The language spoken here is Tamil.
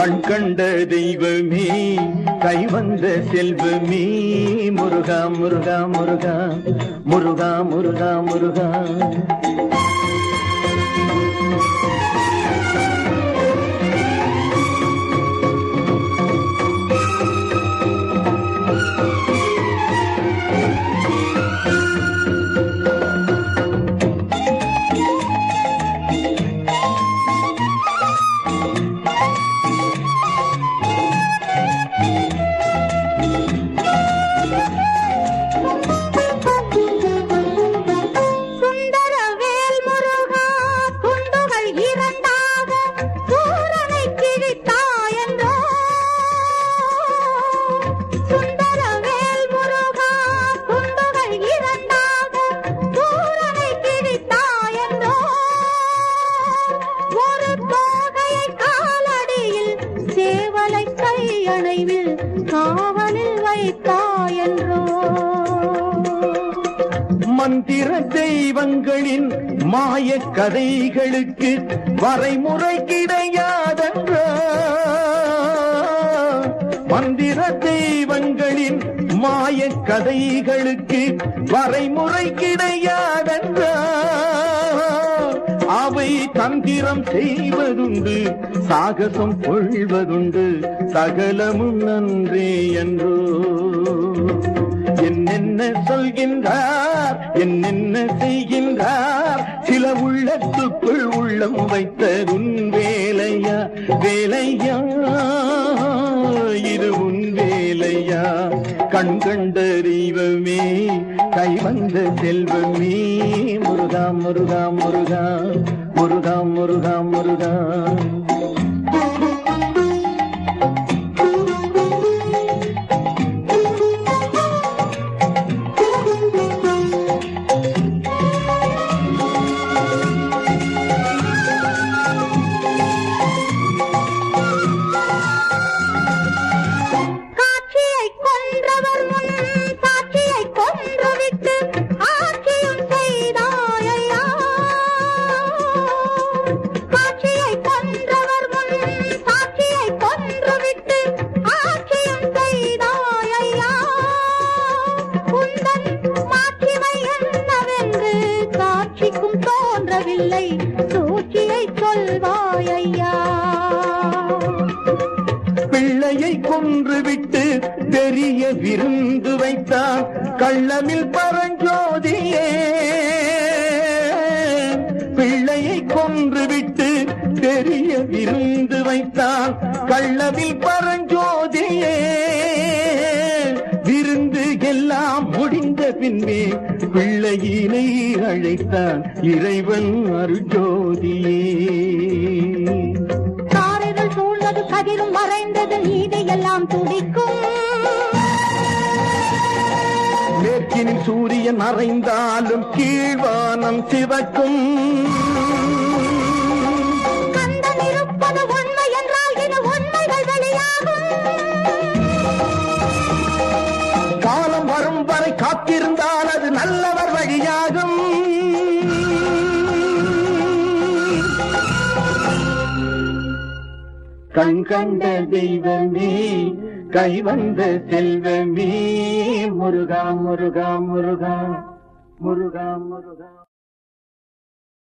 கண் கண்ட தெய்வமே கைவந்த செல்வமே முருகா முருகா முருகா முருகா முருகா முருகா. காவலில் வைத்தாயன்றோ மந்திர தெய்வங்களின் மாய கதைகளுக்கு வரைமுறை கிடையாதன்றோ. மந்திர தெய்வங்களின் மாய கதைகளுக்கு வரைமுறை கிடையாதன்றோ. அவை தந்திரம் செய்வதுண்டு சாகசம் கொள்வதுண்டு சகலமும் நன்றே என்றோ. என்னென்ன சொல்கின்றார் என்னென்ன செய்கின்றார் சில உள்ளத்துக்குள் உள்ளம் வைத்ததுன் வேலையா வேலையா இது உன் வேலையா. கண் கண்ட தெய்வமே கைவந்த செல்வமே முருகா முருகா முருகா முருகா முருகா முருகா. சூழ்ச்சியை சொல்வாயா பிள்ளையை கொன்றுவிட்டு பெரிய விருந்து வைத்தான் கள்ளமில் பரஞ்சோதியே. பிள்ளையை கொன்றுவிட்டு பெரிய விருந்து வைத்தான் கள்ளமில் பரஞ்சோதியே. விருந்து எல்லாம் முடிந்த பின்பே பிள்ளையினை அழைத்தான் இறைவன் அருஜோதியே. காரில் சூழ்ந்தது கதிரும் மறைந்தது நீதி எல்லாம் துடிக்கும். மேற்கினில் சூரியன் மறைந்தாலும் கீழ்வானம் சிவக்கும். கந்தன் இருப்பது உண்மை என்றால் இது உண்மைகள் வெளியாகும். காலம் வரும் வரை காத்திருந்தால் அது நல்லவர் வழியாகும். கண் கண்ட தெய்வமே கைவந்த செல்வமே முருகா முருகா முருகா முருகா முருகா.